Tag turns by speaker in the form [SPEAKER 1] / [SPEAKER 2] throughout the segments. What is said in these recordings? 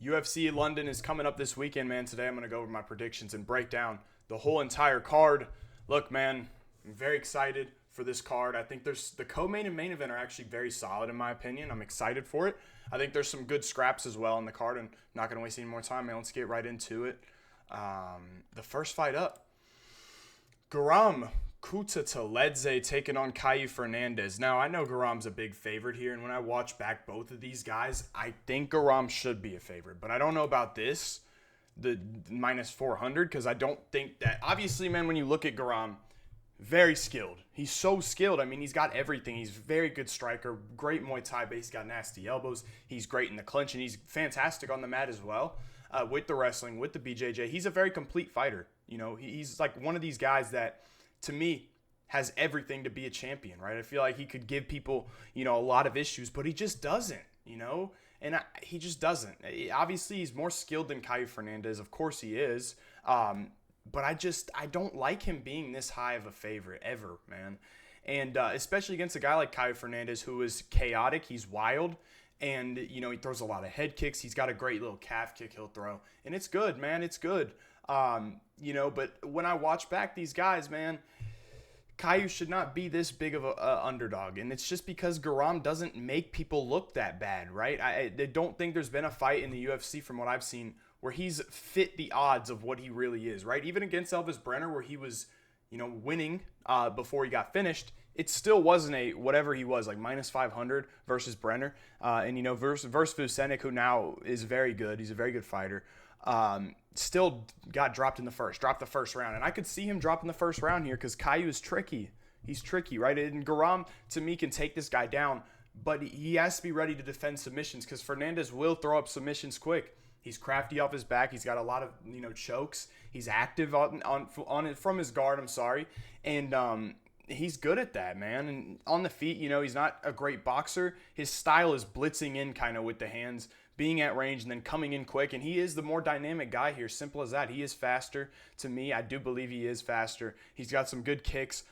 [SPEAKER 1] UFC London is coming up this weekend, man. Today I'm going to go over my predictions and break down the whole entire card. Look, man, I'm very excited for this card. I think there's the co-main and main event are actually very solid in my opinion. I'm excited for it. I think there's some good scraps as well in the card, and I'm not going to waste any more time, man. Let's get right into it. The first fight up, Guram Kutateladze taking on Kaue Fernandes. Now, I know Guram's a big favorite here, and when I watch back both of these guys, I think Guram should be a favorite. But I don't know about this, the minus 400, because I don't think that... Obviously, man, when you look at Guram, very skilled. He's so skilled. I mean, he's got everything. He's a very good striker, great Muay Thai base. He's got nasty elbows. He's great in the clinch, and he's fantastic on the mat as well. With the wrestling, with the BJJ. He's a very complete fighter. You know, he's like one of these guys that, to me, has everything to be a champion, right? I feel like he could give people, you know, a lot of issues, but he just doesn't, you know? And he just doesn't. Obviously, he's more skilled than Kaue Fernandes. Of course he is. But I don't like him being this high of a favorite ever, man. And especially against a guy like Kaue Fernandes, who is chaotic. He's wild. And, you know, he throws a lot of head kicks. He's got a great little calf kick he'll throw. And it's good, man. It's good. You know, but when I watch back these guys, man, Kaue should not be this big of a underdog. And it's just because Guram doesn't make people look that bad, right? I don't think there's been a fight in the UFC from what I've seen where he's fit the odds of what he really is, right? Even against Elvis Brenner, where he was, you know, winning before he got finished, it still wasn't a whatever he was, like minus 500 versus Brenner. And, you know, versus Vucenic, who now is very good. He's a very good fighter. Still got dropped the first round. And I could see him dropping the first round here because Kaue is tricky. He's tricky, right? And Guram, to me, can take this guy down, but he has to be ready to defend submissions because Fernandes will throw up submissions quick. He's crafty off his back. He's got a lot of, you know, chokes. He's active on from his guard, and he's good at that, man. And on the feet, you know, he's not a great boxer. His style is blitzing in kind of with the hands, being at range, and then coming in quick. And he is the more dynamic guy here. Simple as that. He is faster to me. I do believe he is faster. He's got some good kicks.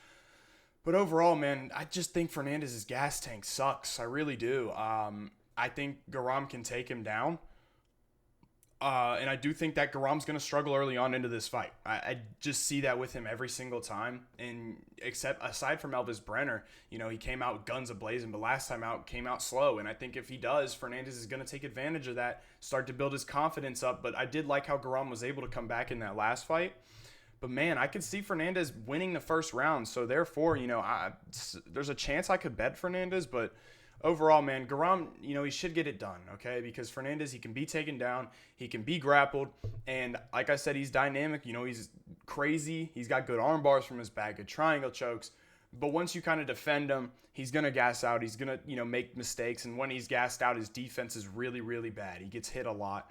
[SPEAKER 1] But overall, man, I just think Fernandez' gas tank sucks. I really do. I think Guram can take him down. And I do think that Guram's going to struggle early on into this fight. I just see that with him every single time. And aside from Elvis Brenner, you know, he came out guns a-blazing, but last time out came out slow. And I think if he does, Fernandes is going to take advantage of that, start to build his confidence up. But I did like how Guram was able to come back in that last fight. But, man, I could see Fernandes winning the first round. So, therefore, you know, there's a chance I could bet Fernandes, but overall, man, Guram, you know, he should get it done, okay? Because Fernandes, he can be taken down. He can be grappled. And like I said, he's dynamic. You know, he's crazy. He's got good arm bars from his back, good triangle chokes. But once you kind of defend him, he's going to gas out. He's going to, you know, make mistakes. And when he's gassed out, his defense is really, really bad. He gets hit a lot,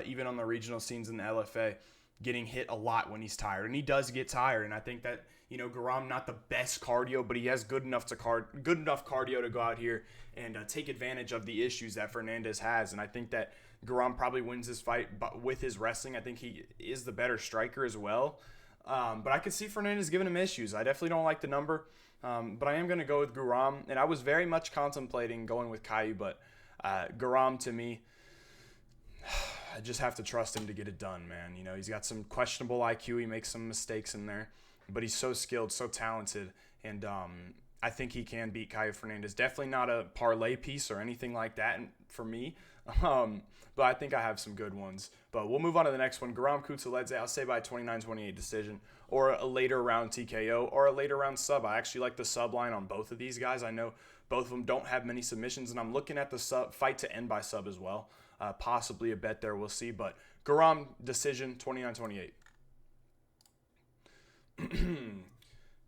[SPEAKER 1] even on the regional scenes in the LFA, getting hit a lot when he's tired. And he does get tired. And I think that, you know, Guram, not the best cardio, but he has good enough cardio to go out here and take advantage of the issues that Fernandes has. And I think that Guram probably wins this fight but with his wrestling. I think he is the better striker as well. But I could see Fernandes giving him issues. I definitely don't like the number, but I am going to go with Guram. And I was very much contemplating going with Kaue, but Guram, to me, I just have to trust him to get it done, man. You know, he's got some questionable IQ. He makes some mistakes in there. But he's so skilled, so talented, and I think he can beat Kaue Fernandes. Definitely not a parlay piece or anything like that for me, but I think I have some good ones. But we'll move on to the next one. Guram Kutateladze, I'll say by 29-28 decision, or a later round TKO, or a later round sub. I actually like the sub line on both of these guys. I know both of them don't have many submissions, and I'm looking at the sub fight to end by sub as well. Possibly a bet there, we'll see. But Guram decision, 29-28.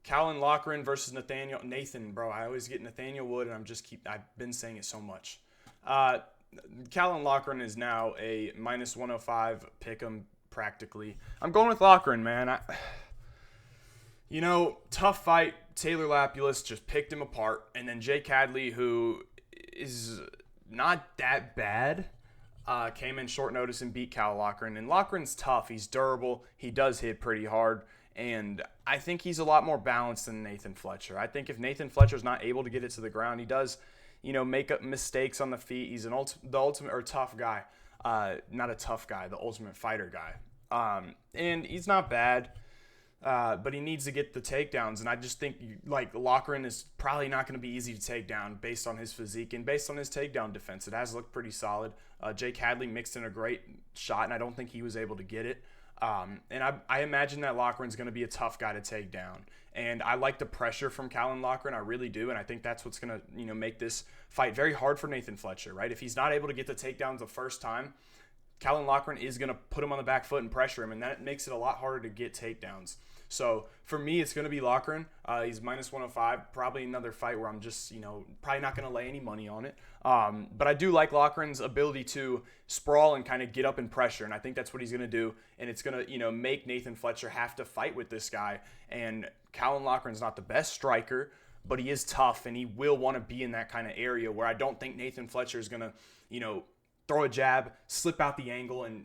[SPEAKER 1] Caolan Loughran versus Nathan, bro. I always get Nathaniel Wood, and I've been saying it so much. Caolan Loughran is now a minus 105 pick'em practically. I'm going with Loughran, man. You know, tough fight. Taylor Lapulus just picked him apart, and then Jay Cadley, who is not that bad, came in short notice and beat Caolan Loughran. And Loughran's tough. He's durable. He does hit pretty hard. And I think he's a lot more balanced than Nathan Fletcher. I think if Nathan Fletcher's not able to get it to the ground, he does, you know, make up mistakes on the feet. He's the ultimate or tough guy. not a tough guy, the Ultimate Fighter guy. And he's not bad, but he needs to get the takedowns. And I just think, like, Loughran is probably not going to be easy to take down based on his physique and based on his takedown defense. It has looked pretty solid. Jake Hadley mixed in a great shot, and I don't think he was able to get it. And I imagine that Loughran's going to be a tough guy to take down. And I like the pressure from Caolan Loughran. I really do. And I think that's what's going to, make this fight very hard for Nathan Fletcher, right? If he's not able to get the takedowns the first time, Caolan Loughran is going to put him on the back foot and pressure him. And that makes it a lot harder to get takedowns. So for me, it's going to be Loughran. He's minus 105. Probably another fight where I'm just, probably not going to lay any money on it. But I do like Loughran's ability to sprawl and kind of get up and pressure. And I think that's what he's going to do. And it's going to, make Nathan Fletcher have to fight with this guy. And Caolan Loughran's not the best striker, but he is tough. And he will want to be in that kind of area where I don't think Nathan Fletcher is going to, throw a jab, slip out the angle, and,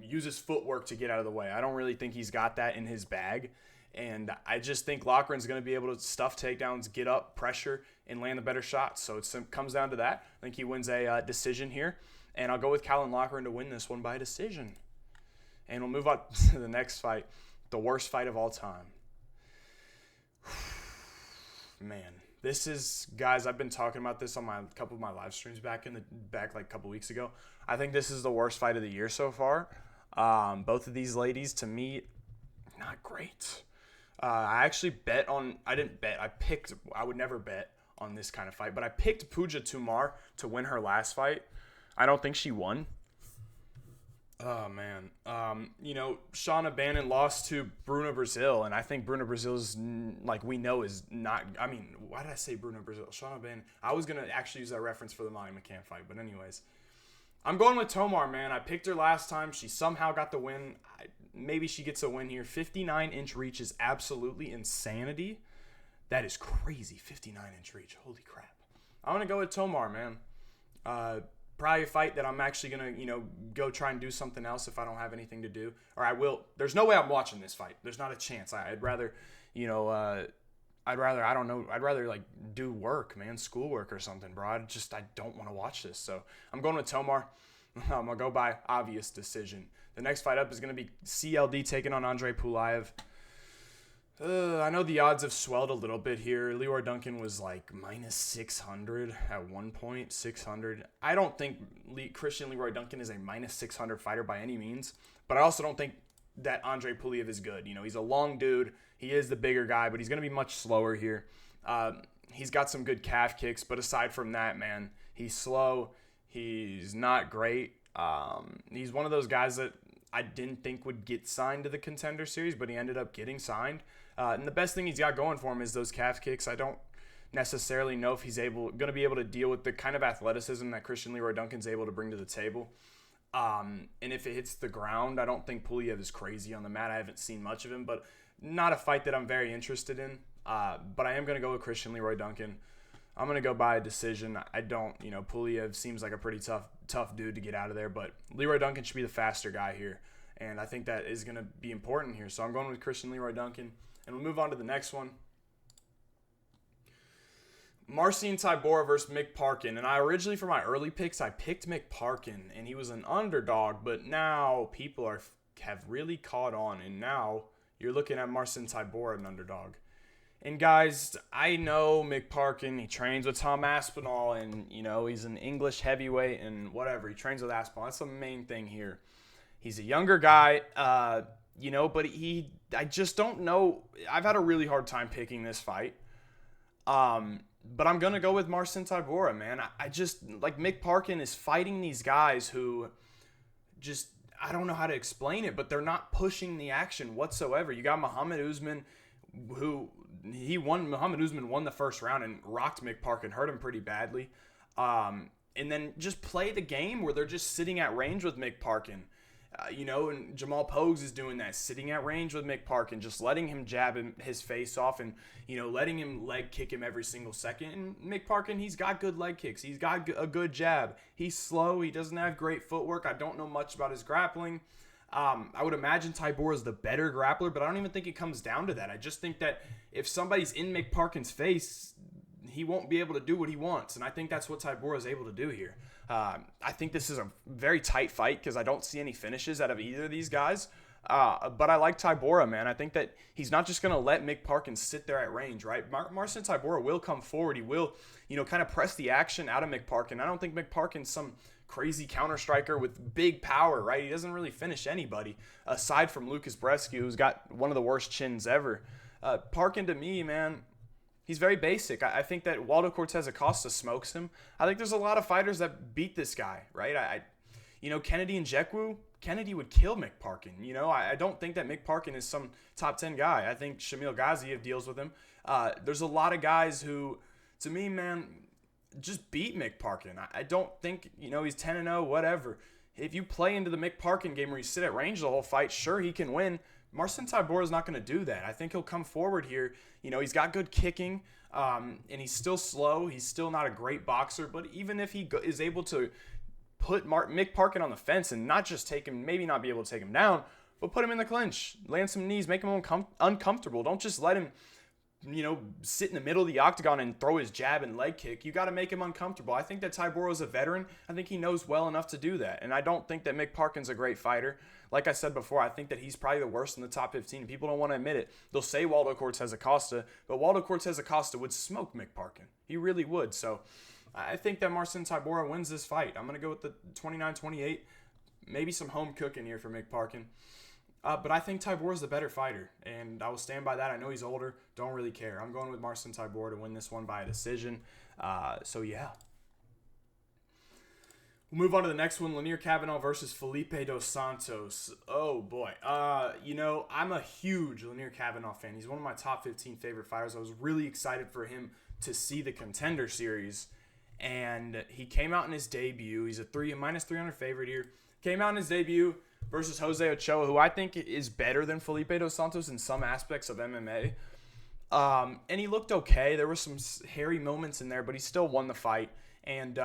[SPEAKER 1] use his footwork to get out of the way. I don't really think he's got that in his bag. And I just think Loughran's going to be able to stuff takedowns, get up, pressure, and land the better shots. So it comes down to that. I think he wins a decision here. And I'll go with Caolan Loughran to win this one by decision. And we'll move on to the next fight, the worst fight of all time. Man, this is, guys, I've been talking about this on a couple of my live streams back like a couple weeks ago. I think this is the worst fight of the year so far. Both of these ladies, to me, not great. I actually I would never bet on this kind of fight, but I picked Puja Tomar to win her last fight. I don't think she won. Oh, man. Shauna Banon lost to Bruna Brazil, and I think Bruna Brazil's, like we know, is not, why did I say Bruna Brazil? Shauna Banon. I was going to actually use that reference for the Molly McCann fight, but anyways. I'm going with Tomar, man. I picked her last time. She somehow got the win. Maybe she gets a win here. 59-inch reach is absolutely insanity. That is crazy, 59-inch reach. Holy crap. I'm going to go with Tomar, man. Probably a fight that I'm actually going to, go try and do something else if I don't have anything to do. Or I will. There's no way I'm watching this fight. There's not a chance. I'd rather, I'd rather like do work, man, schoolwork or something, bro. I don't want to watch this. So I'm going with Tomar. I'm going to go by obvious decision. The next fight up is going to be CLD taking on Andrey Pulyaev. I know the odds have swelled a little bit here. Leroy Duncan was like minus 600 at one point, 600. I don't think Christian Leroy Duncan is a minus 600 fighter by any means, but I also don't think that Andrey Pulyaev is good. He's a long dude. He is the bigger guy, but he's going to be much slower here. He's got some good calf kicks, but aside from that, man, he's slow. He's not great. He's one of those guys that I didn't think would get signed to the Contender Series, but he ended up getting signed. And the best thing he's got going for him is those calf kicks. I don't necessarily know if he's going to be able to deal with the kind of athleticism that Christian Leroy Duncan's able to bring to the table. And if it hits the ground, I don't think Pulyaev is crazy on the mat. I haven't seen much of him, but not a fight that I'm very interested in. But I am going to go with Christian Leroy Duncan. I'm going to go by a decision. I don't, Pulyaev seems like a pretty tough dude to get out of there, but Leroy Duncan should be the faster guy here. And I think that is going to be important here. So I'm going with Christian Leroy Duncan. And we'll move on to the next one. Marcin Tybura versus Mick Parkin. And I originally, for my early picks, I picked Mick Parkin, and he was an underdog. But now people have really caught on, and now you're looking at Marcin Tybura, an underdog. And guys, I know Mick Parkin, he trains with Tom Aspinall, and, he's an English heavyweight and whatever. He trains with Aspinall. That's the main thing here. He's a younger guy, but I just don't know. I've had a really hard time picking this fight. But I'm going to go with Marcin Tybura, man. I just, like, Mick Parkin is fighting these guys who just, I don't know how to explain it, but they're not pushing the action whatsoever. You got Muhammad Usman, Muhammad Usman won the first round and rocked Mick Parkin, hurt him pretty badly. And then just play the game where they're just sitting at range with Mick Parkin. And Jamal Pogues is doing that, sitting at range with Mick Parkin, just letting him jab his face off and, letting him leg kick him every single second. And Mick Parkin, he's got good leg kicks. He's got a good jab. He's slow. He doesn't have great footwork. I don't know much about his grappling. I would imagine Tybura is the better grappler, but I don't even think it comes down to that. I just think that if somebody's in Mick Parkin's face, he won't be able to do what he wants. And I think that's what Tybura is able to do here. I think this is a very tight fight because I don't see any finishes out of either of these guys. But I like Tybura, man. I think that he's not just going to let Mick Parkin sit there at range, right? Marcin Tybura will come forward. He will, kind of press the action out of Mick Parkin. I don't think Mick Parkin's some crazy counter striker with big power, right? He doesn't really finish anybody aside from Lucas Brescu, who's got one of the worst chins ever. Parkin, to me, man, he's very basic. I think that Waldo Cortez Acosta smokes him. I think there's a lot of fighters that beat this guy, right? Kennedy and Nzechukwu, Kennedy would kill Mick Parkin. I don't think that Mick Parkin is some top 10 guy. I think Shamil Gaziev deals with him. There's a lot of guys who, to me, man, just beat Mick Parkin. I don't think, he's 10-0, whatever. If you play into the Mick Parkin game where you sit at range the whole fight, sure, he can win. Marcin Tybura is not going to do that. I think he'll come forward here. He's got good kicking, and he's still slow. He's still not a great boxer, but even if he is able to put Mick Parkin on the fence and not just take him, maybe not be able to take him down, but put him in the clinch, land some knees, make him uncomfortable. Don't just let him, sit in the middle of the octagon and throw his jab and leg kick. You got to make him uncomfortable. I think that Tybura is a veteran. I think he knows well enough to do that. And I don't think that Mick Parkin's a great fighter. Like I said before, I think that he's probably the worst in the top 15. People don't want to admit it. They'll say Waldo Cortez Acosta, but Waldo Cortez Acosta would smoke Mick Parkin. He really would. So I think that Marcin Tybura wins this fight. I'm going to go with the 29-28. Maybe some home cooking here for Mick Parkin. But I think Tybura's the better fighter, and I will stand by that. I know he's older. Don't really care. I'm going with Marcin Tybura to win this one by a decision. So, yeah. We'll move on to the next one, Lanier Kavanaugh versus Felipe dos Santos. Oh, boy. I'm a huge Lanier Kavanaugh fan. He's one of my top 15 favorite fighters. I was really excited for him to see the Contender Series, and he came out in his debut. He's a minus 300 favorite here. Came out in his debut versus Jose Ochoa, who I think is better than Felipe dos Santos in some aspects of MMA. And he looked okay. There were some hairy moments in there, but he still won the fight. And,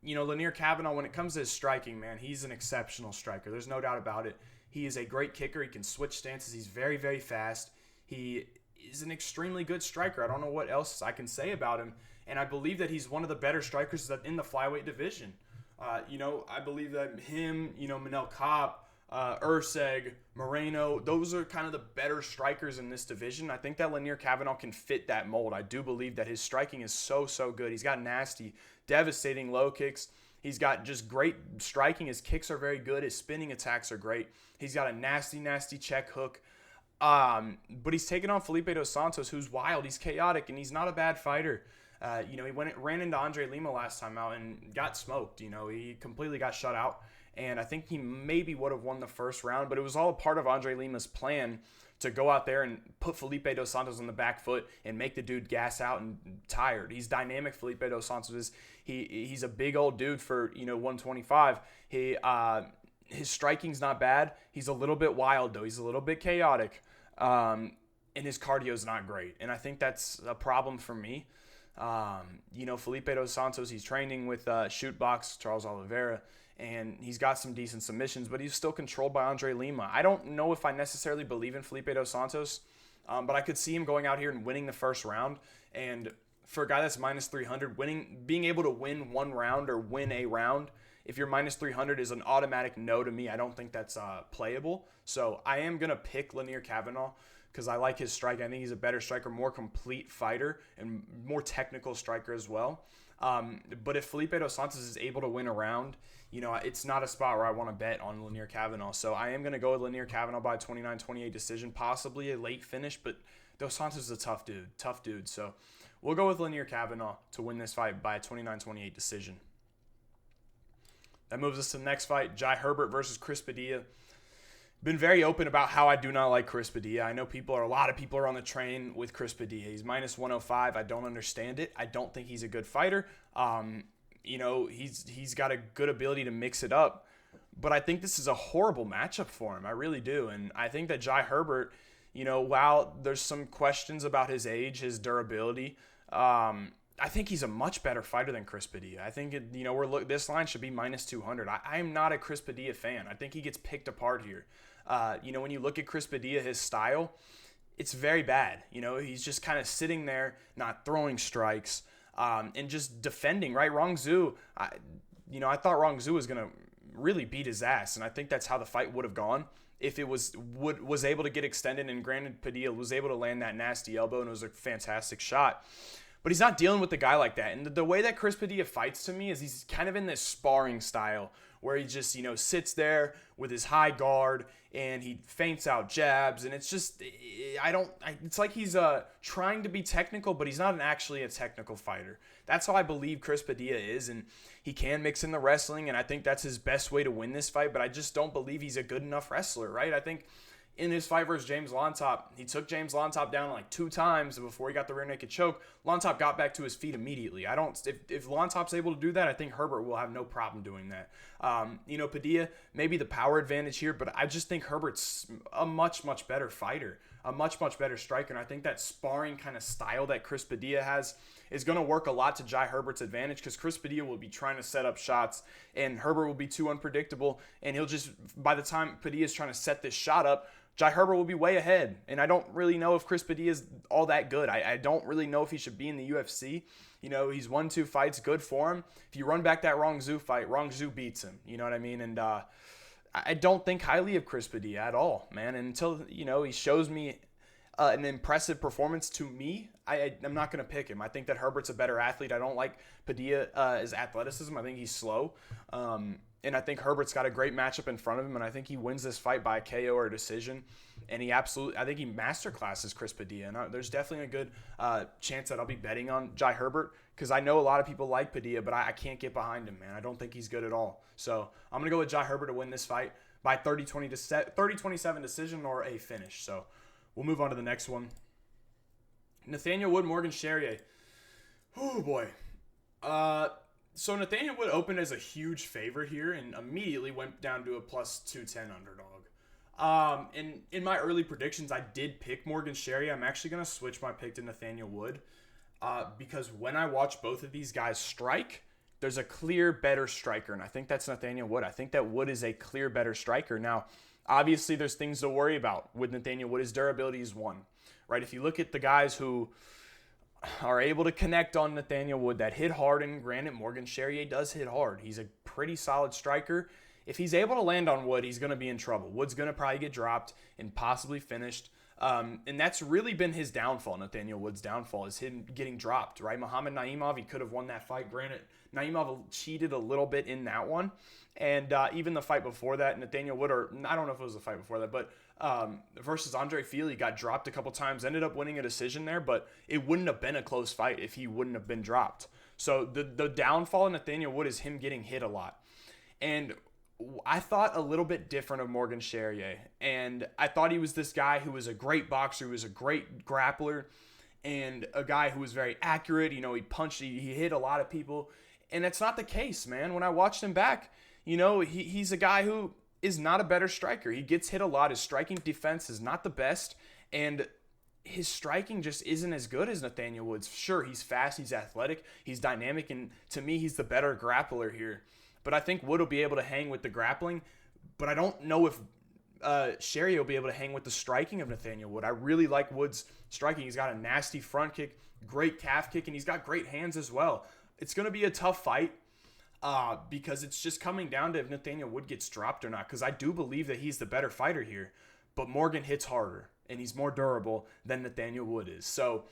[SPEAKER 1] Lanier Kavanaugh, when it comes to his striking, man, he's an exceptional striker. There's no doubt about it. He is a great kicker. He can switch stances. He's very, very fast. He is an extremely good striker. I don't know what else I can say about him. And I believe that he's one of the better strikers in the flyweight division. I believe that him, Manel Kape, Urseg, Moreno, those are kind of the better strikers in this division. I think that Lanier Kavanaugh can fit that mold. I do believe that his striking is so good. He's got nasty, devastating low kicks. He's got just great striking. His kicks are very good. His spinning attacks are great. He's got a nasty check hook. But he's taken on Felipe dos Santos, who's wild. He's chaotic, and he's not a bad fighter. He ran into Andrey Lima last time out and got smoked. He completely got shut out. And I think he maybe would have won the first round, but it was all a part of Andrey Lima's plan to go out there and put Felipe dos Santos on the back foot and make the dude gas out and tired. He's dynamic. Felipe dos Santos he's a big old dude for 125. His striking's not bad. He's a little bit wild though. He's a little bit chaotic, and his cardio's not great. And I think that's a problem for me. Felipe dos Santos, he's training with Shootbox Charles Oliveira, and he's got some decent submissions, but he's still controlled by Andrey Lima. I don't know if I necessarily believe in Felipe dos Santos, but I could see him going out here and winning the first round. And for a guy that's minus 300, being able to win one round or win a round, if you're minus 300 is an automatic no to me. I don't think that's playable. So I am going to pick Lanier Kavanaugh because I like his strike. I think he's a better striker, more complete fighter, and more technical striker as well. But if Felipe dos Santos is able to win a round, it's not a spot where I want to bet on Lanier Kavanaugh. So I am going to go with Lanier Kavanaugh by a 29-28 decision, possibly a late finish, but dos Santos is a tough dude. So we'll go with Lanier Kavanaugh to win this fight by a 29-28 decision. That moves us to the next fight, Jai Herbert versus Chris Padilla. Been very open about how I do not like Chris Padilla. I know a lot of people are on the train with Chris Padilla. He's minus 105. I don't understand it. I don't think he's a good fighter. He's got a good ability to mix it up, but I think this is a horrible matchup for him. I really do. And I think that Jai Herbert, while there's some questions about his age, his durability, I think he's a much better fighter than Chris Padilla. I think this line should be minus 200. I am not a Chris Padilla fan. I think he gets picked apart here. When you look at Chris Padilla, his style, it's very bad. He's just kind of sitting there, not throwing strikes, and just defending, right? Rong Zhu, I thought Rongzhu was going to really beat his ass, and I think that's how the fight would have gone if it was able to get extended. And granted, Padilla was able to land that nasty elbow, and it was a fantastic shot. But he's not dealing with a guy like that. And the way that Chris Padilla fights to me is he's kind of in this sparring style where he just, sits there with his high guard and he feints out jabs. And it's just, it's like he's trying to be technical, but he's not actually a technical fighter. That's how I believe Chris Padilla is. And he can mix in the wrestling, and I think that's his best way to win this fight. But I just don't believe he's a good enough wrestler, right? I think in his fight versus James Lontop, he took James Lontop down like 2 times before he got the rear naked choke. Lontop got back to his feet immediately. If Lontop's able to do that, I think Herbert will have no problem doing that. Padilla, maybe the power advantage here, but I just think Herbert's a much, much better fighter, a much, much better striker. And I think that sparring kind of style that Chris Padilla has is going to work a lot to Jai Herbert's advantage, because Chris Padilla will be trying to set up shots and Herbert will be too unpredictable. And he'll just, by the time Padilla's trying to set this shot up, Jai Herbert will be way ahead. And I don't really know if Chris Padilla is all that good. I don't really know if he should be in the UFC. He's won 2 fights, good for him. If you run back that Rongzhu fight, Rongzhu beats him. You know what I mean? And I don't think highly of Chris Padilla at all, man. And until, he shows me an impressive performance to me, I'm not going to pick him. I think that Herbert's a better athlete. I don't like Padilla's athleticism. I think he's slow. And I think Herbert's got a great matchup in front of him, and I think he wins this fight by a KO or a decision. And I think he masterclasses Chris Padilla. And there's definitely a good chance that I'll be betting on Jai Herbert, because I know a lot of people like Padilla, but I can't get behind him, man. I don't think he's good at all. So I'm going to go with Jai Herbert to win this fight by 30-27 decision or a finish. So we'll move on to the next one. Nathaniel Wood, Morgan Charriere. Oh, boy. So Nathaniel Wood opened as a huge favorite here and immediately went down to a plus 210 underdog. And in my early predictions, I did pick Morgan Charriere. I'm actually going to switch my pick to Nathaniel Wood because when I watch both of these guys strike, there's a clear better striker, and I think that's Nathaniel Wood. I think that Wood is a clear better striker. Now, obviously, there's things to worry about with Nathaniel Wood. His durability is one, right? If you look at the guys who are able to connect on Nathaniel Wood that hit hard, and granted, Morgan Charriere does hit hard. He's a pretty solid striker. If he's able to land on Wood, he's going to be in trouble. Wood's going to probably get dropped and possibly finished. And that's really been his downfall, Nathaniel Wood's downfall, is him getting dropped, right? Muhammad Naimov, he could have won that fight. Granted, Naimov cheated a little bit in that one. And even the fight before that, Nathaniel Wood, or I don't know if it was the fight before that, but versus Andrey Feely, got dropped a couple times, ended up winning a decision there, but it wouldn't have been a close fight if he wouldn't have been dropped. So the downfall of Nathaniel Wood is him getting hit a lot. And I thought a little bit different of Morgan Charriere, and I thought he was this guy who was a great boxer, who was a great grappler, and a guy who was very accurate. He punched, he hit a lot of people, and that's not the case, man. When I watched him back, he's a guy who is not a better striker. He gets hit a lot. His striking defense is not the best, and his striking just isn't as good as Nathaniel Wood's. Sure, he's fast, he's athletic, he's dynamic, and to me, he's the better grappler here. But I think Wood will be able to hang with the grappling, but I don't know if Charriere will be able to hang with the striking of Nathaniel Wood. I really like Wood's striking. He's got a nasty front kick, great calf kick, and he's got great hands as well. It's going to be a tough fight because it's just coming down to if Nathaniel Wood gets dropped or not, because I do believe that he's the better fighter here. But Morgan hits harder, and he's more durable than Nathaniel Wood is. So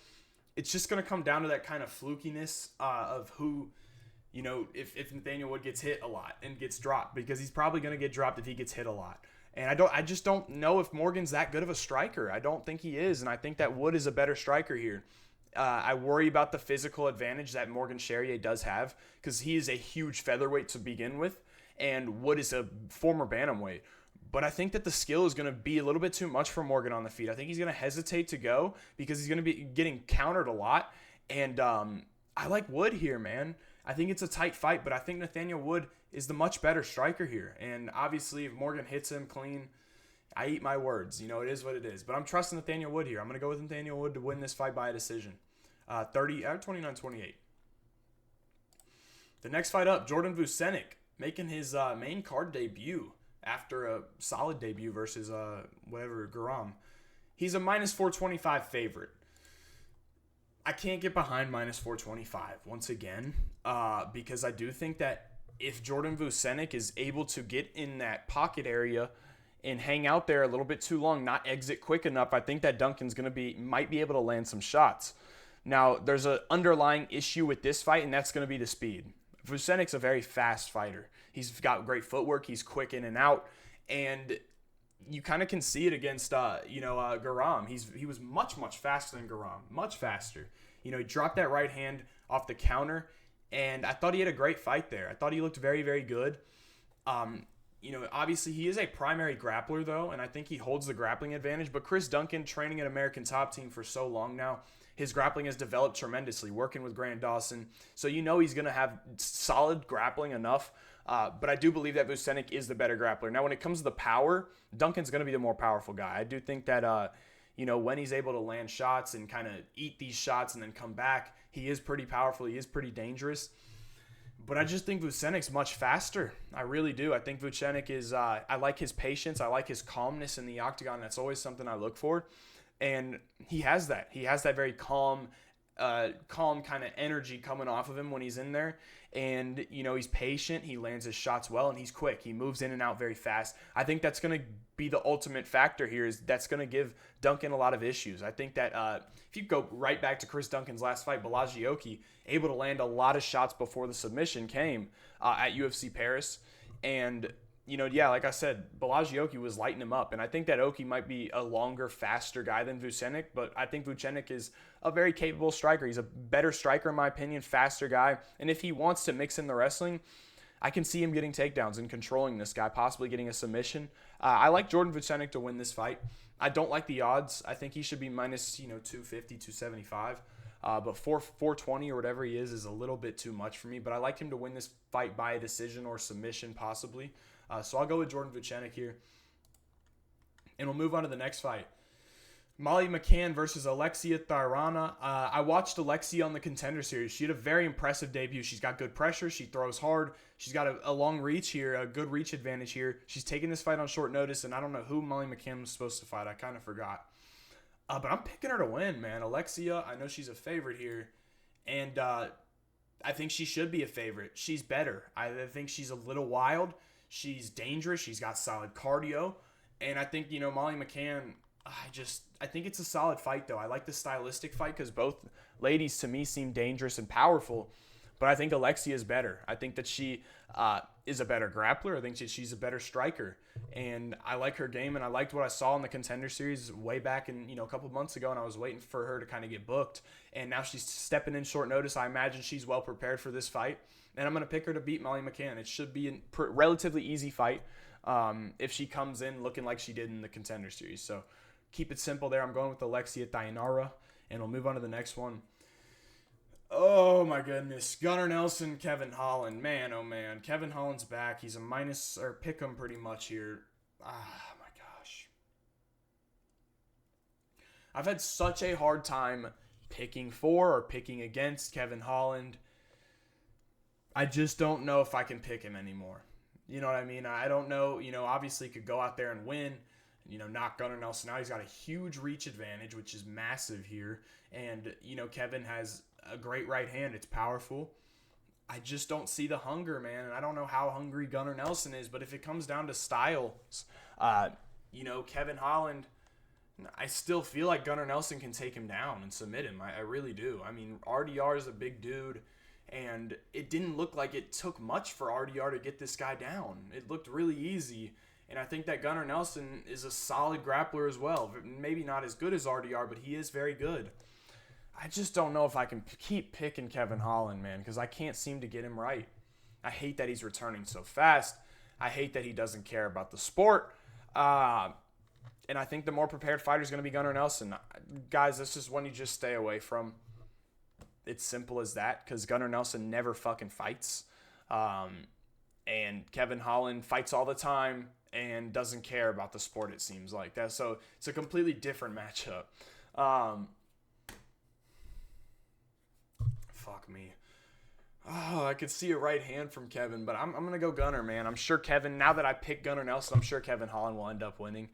[SPEAKER 1] it's just going to come down to that kind of flukiness of who... if Nathaniel Wood gets hit a lot and gets dropped, because he's probably going to get dropped if he gets hit a lot. And I just don't know if Morgan's that good of a striker. I don't think he is, and I think that Wood is a better striker here. I worry about the physical advantage that Morgan Charriere does have, because he is a huge featherweight to begin with, and Wood is a former bantamweight. But I think that the skill is going to be a little bit too much for Morgan on the feet. I think he's going to hesitate to go because he's going to be getting countered a lot. And I like Wood here, man. I think it's a tight fight, but I think Nathaniel Wood is the much better striker here. And obviously, if Morgan hits him clean, I eat my words. It is what it is. But I'm trusting Nathaniel Wood here. I'm going to go with Nathaniel Wood to win this fight by a decision. 29-28. The next fight up, Jordan Vucenic making his main card debut after a solid debut versus Guram. He's a minus 425 favorite. I can't get behind minus 425 once again because I do think that if Jordan Vucenic is able to get in that pocket area and hang out there a little bit too long, not exit quick enough, I think that Duncan's might be able to land some shots. Now, there's an underlying issue with this fight, and that's going to be the speed. Vucenic's a very fast fighter. He's got great footwork. He's quick in and out, and you kind of can see it against, Guram. He was much faster than Guram, much faster. He dropped that right hand off the counter, and I thought he had a great fight there. I thought he looked very, very good. Obviously he is a primary grappler, though, and I think he holds the grappling advantage. But Chris Duncan, training at American Top Team for so long now, his grappling has developed tremendously, working with Grant Dawson. So he's going to have solid grappling enough. But I do believe that Vucenic is the better grappler. Now, when it comes to the power, Duncan's going to be the more powerful guy. I do think that, when he's able to land shots and kind of eat these shots and then come back, he is pretty powerful. He is pretty dangerous. But I just think Vucenic's much faster. I really do. I think Vucenic is, I like his patience. I like his calmness in the octagon. That's always something I look for. And he has that. He has that very calm kind of energy coming off of him when he's in there. And, he's patient. He lands his shots well, and he's quick. He moves in and out very fast. I think that's going to be the ultimate factor here, is that's going to give Duncan a lot of issues. I think that if you go right back to Chris Duncan's last fight, Pulyaev, able to land a lot of shots before the submission came at UFC Paris. And, like I said, Pulyaev was lighting him up. And I think that Oki might be a longer, faster guy than Vucenic, but I think Vucenic is a very capable striker. He's a better striker, in my opinion, faster guy. And if he wants to mix in the wrestling, I can see him getting takedowns and controlling this guy, possibly getting a submission. I like Jordan Vucenic to win this fight. I don't like the odds. I think he should be minus, 250, 275. But 420 or whatever he is a little bit too much for me. But I like him to win this fight by a decision or submission, possibly. So I'll go with Jordan Vucenic here. And we'll move on to the next fight. Molly McCann versus Alexia Thainara. I watched Alexia on the Contender Series. She had a very impressive debut. She's got good pressure. She throws hard. She's got a long reach here, a good reach advantage here. She's taking this fight on short notice, and I don't know who Molly McCann was supposed to fight. I kind of forgot. But I'm picking her to win, man. Alexia, I know she's a favorite here, and I think she should be a favorite. She's better. I think she's a little wild. She's dangerous. She's got solid cardio. And I think, Molly McCann, I think it's a solid fight, though. I like the stylistic fight because both ladies, to me, seem dangerous and powerful. But I think Alexia is better. I think that she is a better grappler. I think she's a better striker. And I like her game, and I liked what I saw in the Contender Series way back in, a couple months ago, and I was waiting for her to kind of get booked. And now she's stepping in short notice. I imagine she's well prepared for this fight. And I'm going to pick her to beat Molly McCann. It should be a relatively easy fight if she comes in looking like she did in the Contender Series. So keep it simple there. I'm going with Alexia Thainara, and we'll move on to the next one. Oh, my goodness. Gunnar Nelson, Kevin Holland. Man, oh, man. Kevin Holland's back. He's a minus, or pick him pretty much here. Ah, my gosh. I've had such a hard time picking for or picking against Kevin Holland. I just don't know if I can pick him anymore. You know what I mean? I don't know. Obviously he could go out there and win, knock Gunnar Nelson out. He's got a huge reach advantage, which is massive here. And, Kevin has a great right hand. It's powerful. I just don't see the hunger, man. And I don't know how hungry Gunnar Nelson is. But if it comes down to styles, Kevin Holland, I still feel like Gunnar Nelson can take him down and submit him. I really do. I mean, RDR is a big dude. And it didn't look like it took much for RDR to get this guy down. It looked really easy. And I think that Gunnar Nelson is a solid grappler as well. Maybe not as good as RDR, but he is very good. I just don't know if I can keep picking Kevin Holland, man, because I can't seem to get him right. I hate that he's returning so fast. I hate that he doesn't care about the sport. And I think the more prepared fighter is going to be Gunnar Nelson. Guys, this is one you just stay away from. It's simple as that, because Gunnar Nelson never fucking fights. And Kevin Holland fights all the time and doesn't care about the sport, it seems like. That. So it's a completely different matchup. Fuck me. Oh, I could see a right hand from Kevin, but I'm going to go Gunnar, man. I'm sure Kevin, now that I picked Gunnar Nelson, I'm sure Kevin Holland will end up winning.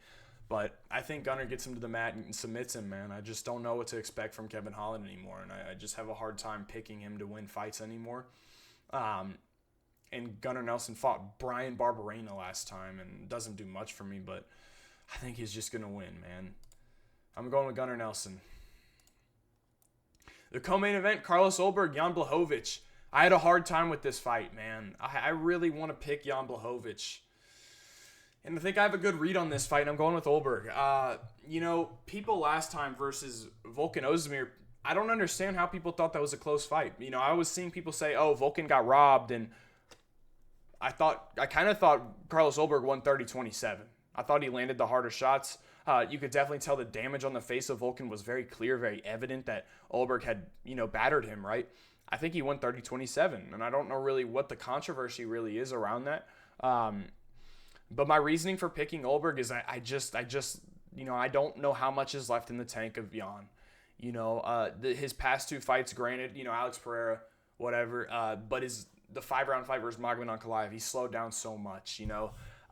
[SPEAKER 1] But I think Gunnar gets him to the mat and submits him, man. I just don't know what to expect from Kevin Holland anymore, and I just have a hard time picking him to win fights anymore. And and Gunnar Nelson fought Brian Barberena last time, and doesn't do much for me, but I think he's just going to win, man. I'm going with Gunnar Nelson. The co-main event, Carlos Ulberg, Jan Blachowicz. I had a hard time with this fight, man. I really want to pick Jan Blachowicz. And I think I have a good read on this fight, and I'm going with Ulberg. People last time versus Volkan Ozdemir, I don't understand how people thought that was a close fight. I was seeing people say, oh, Volkan got robbed, and I kind of thought Carlos Ulberg won 30-27. I thought he landed the harder shots. You could definitely tell the damage on the face of Volkan was very clear, very evident that Ulberg had, battered him, right? I think he won 30-27, and I don't know really what the controversy really is around that. But my reasoning for picking Ulberg is I just I don't know how much is left in the tank of Jan. His past 2 fights, granted, Alex Pereira, whatever, but the 5-round fight versus Magomedov Ankalaev, he slowed down so much,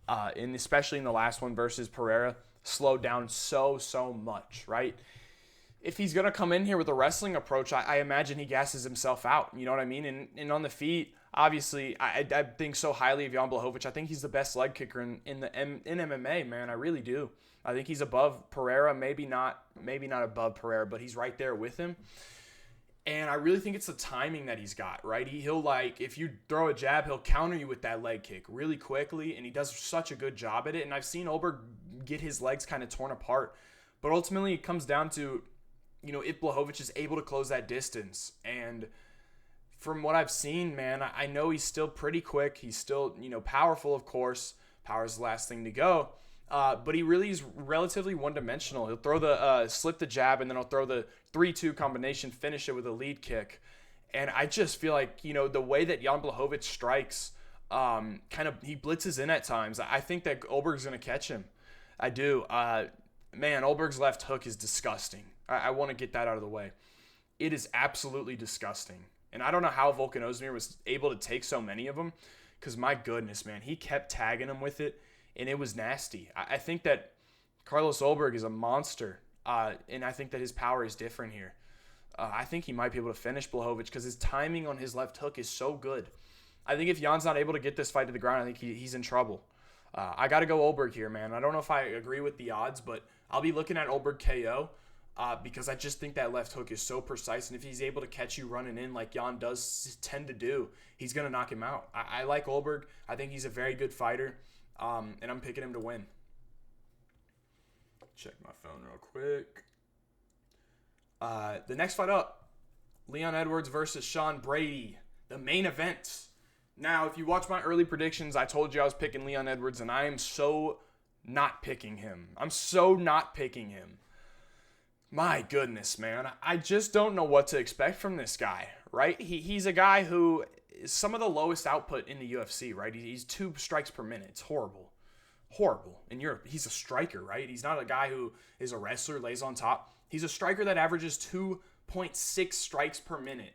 [SPEAKER 1] and especially in the last one versus Pereira, slowed down so much, right? If he's going to come in here with a wrestling approach, I imagine he gasses himself out, you know what I mean? And on the feet, obviously, I think so highly of Jan Blachowicz. I think he's the best leg kicker in MMA, man. I really do. I think he's above Pereira, maybe not above Pereira, but he's right there with him. And I really think it's the timing that he's got, right? He'll if you throw a jab, he'll counter you with that leg kick really quickly, and he does such a good job at it. And I've seen Ulberg get his legs kind of torn apart. But ultimately, it comes down to, if Blachowicz is able to close that distance. And from what I've seen, man, I know he's still pretty quick. He's still, powerful, of course. Power's the last thing to go. But he really is relatively one-dimensional. He'll throw slip the jab, and then he'll throw the 3-2 combination, finish it with a lead kick. And I just feel like, the way that Jan Blachowicz strikes, he blitzes in at times. I think that Ulberg's going to catch him. I do. Ulberg's left hook is disgusting. I want to get that out of the way. It is absolutely disgusting. And I don't know how Volkan Ozdemir was able to take so many of them, because my goodness, man, he kept tagging him with it, and it was nasty. I think that Carlos Ulberg is a monster, and I think that his power is different here. I think he might be able to finish Blachowicz because his timing on his left hook is so good. I think if Jan's not able to get this fight to the ground, I think he's in trouble. I got to go Ulberg here, man. I don't know if I agree with the odds, but I'll be looking at Ulberg KO because I just think that left hook is so precise, and if he's able to catch you running in like Jan does tend to do, he's going to knock him out. I like Ulberg. I think he's a very good fighter, and I'm picking him to win. Check my phone real quick. The next fight up, Leon Edwards versus Sean Brady, the main event. Now, if you watch my early predictions, I told you I was picking Leon Edwards, and I am so not picking him. My goodness, man. I just don't know what to expect from this guy, right? He's a guy who is some of the lowest output in the UFC, right? He's 2 strikes per minute. It's horrible. In Europe, he's a striker, right? He's not a guy who is a wrestler, lays on top. He's a striker that averages 2.6 strikes per minute.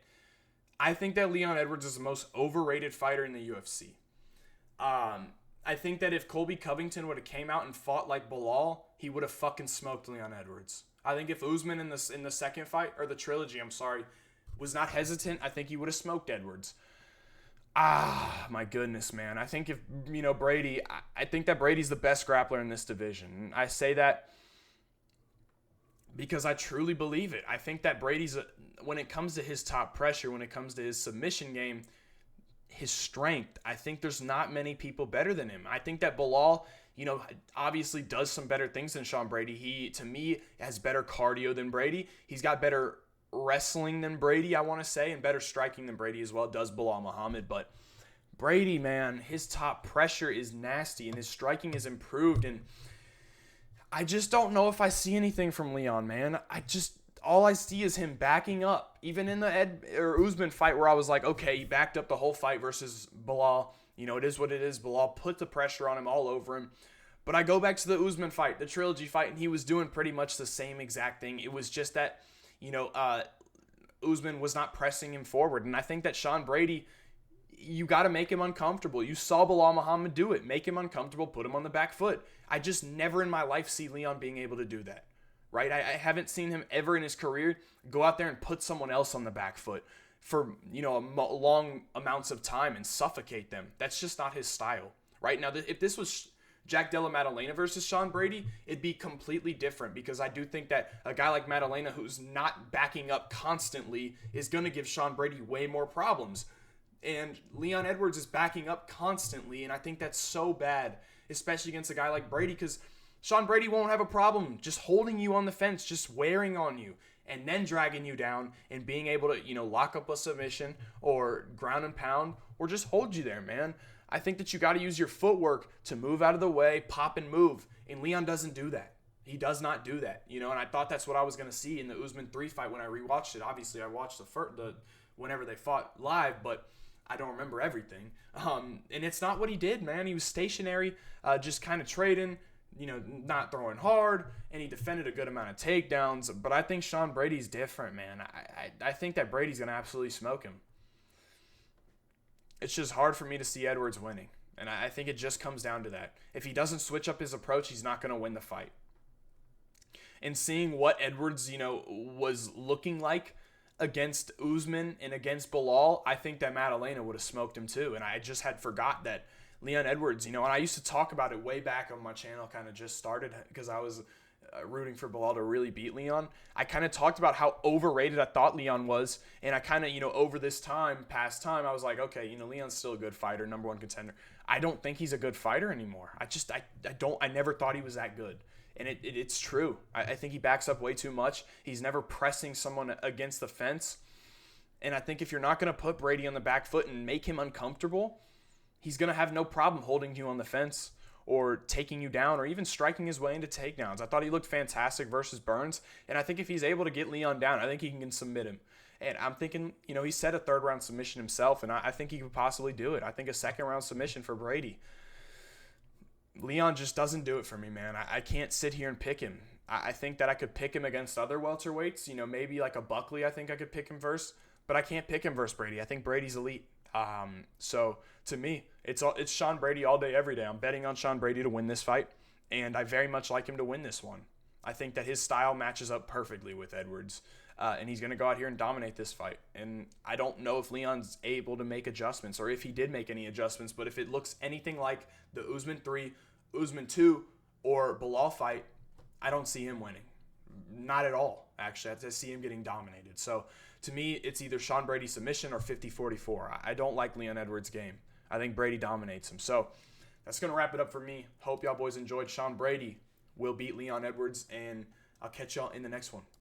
[SPEAKER 1] I think that Leon Edwards is the most overrated fighter in the UFC. I think that if Colby Covington would have came out and fought like Bilal, he would have fucking smoked Leon Edwards. I think if Usman in the second fight, or the trilogy, was not hesitant, I think he would have smoked Edwards. My goodness, man. I think if, Brady, I think that Brady's the best grappler in this division. I say that because I truly believe it. I think that Brady's, when it comes to his top pressure, when it comes to his submission game, his strength, I think there's not many people better than him. I think that Bilal, obviously does some better things than Sean Brady. He, to me, has better cardio than Brady. He's got better wrestling than Brady, I want to say, and better striking than Brady as well, does Bilal Muhammad. But Brady, man, his top pressure is nasty, and his striking is improved, and I just don't know if I see anything from Leon, man. All I see is him backing up. Even in the Usman fight where I was like, okay, he backed up the whole fight versus Bilal. It is what it is. Bilal put the pressure on him all over him. But I go back to the Usman fight, the trilogy fight, and he was doing pretty much the same exact thing. It was just that, Usman was not pressing him forward. And I think that Sean Brady, you got to make him uncomfortable. You saw Bilal Muhammad do it. Make him uncomfortable, put him on the back foot. I just never in my life see Leon being able to do that, right? I haven't seen him ever in his career go out there and put someone else on the back foot. for, long amounts of time and suffocate them. That's just not his style. Right now, if this was Jack Della Maddalena versus Sean Brady, it'd be completely different, because I do think that a guy like Maddalena, who's not backing up constantly, is going to give Sean Brady way more problems. And Leon Edwards is backing up constantly, and I think that's so bad, especially against a guy like Brady, because Sean Brady won't have a problem just holding you on the fence, just wearing on you, and then dragging you down and being able to, lock up a submission or ground and pound or just hold you there, man. I think that you got to use your footwork to move out of the way, pop and move. And Leon doesn't do that. He does not do that, and I thought that's what I was going to see in the Usman 3 fight when I rewatched it. Obviously, I watched the whenever they fought live, but I don't remember everything. And it's not what he did, man. He was stationary, just kind of trading, not throwing hard, and he defended a good amount of takedowns. But I think Sean Brady's different, man. I think that Brady's going to absolutely smoke him. It's just hard for me to see Edwards winning. And I think it just comes down to that. If he doesn't switch up his approach, he's not going to win the fight. And seeing what Edwards, was looking like against Usman and against Bilal, I think that Maddalena would have smoked him too. And I just had forgot that Leon Edwards, and I used to talk about it way back on my channel, kind of just started because I was rooting for Bilal to really beat Leon. I kind of talked about how overrated I thought Leon was, and I kind of, over this past time, I was like, okay, Leon's still a good fighter, number one contender. I don't think he's a good fighter anymore. I never thought he was that good. And it's true. I think he backs up way too much. He's never pressing someone against the fence. And I think if you're not going to put Brady on the back foot and make him uncomfortable, he's going to have no problem holding you on the fence or taking you down or even striking his way into takedowns. I thought he looked fantastic versus Burns. And I think if he's able to get Leon down, I think he can submit him. And I'm thinking, he said a third-round submission himself, and I think he could possibly do it. I think a second-round submission for Brady. Leon just doesn't do it for me, man. I can't sit here and pick him. I think that I could pick him against other welterweights. Maybe like a Buckley, I think I could pick him versus. But I can't pick him versus Brady. I think Brady's elite. So to me, it's Sean Brady all day, every day. I'm betting on Sean Brady to win this fight, and I very much like him to win this one. I think that his style matches up perfectly with Edwards, and he's going to go out here and dominate this fight. And I don't know if Leon's able to make adjustments or if he did make any adjustments, but if it looks anything like the Usman 3, Usman 2, or Bilal fight, I don't see him winning. Not at all, actually. I see him getting dominated. So to me, it's either Sean Brady submission or 50-44. I don't like Leon Edwards' game. I think Brady dominates him. So that's going to wrap it up for me. Hope y'all boys enjoyed. Sean Brady will beat Leon Edwards, and I'll catch y'all in the next one.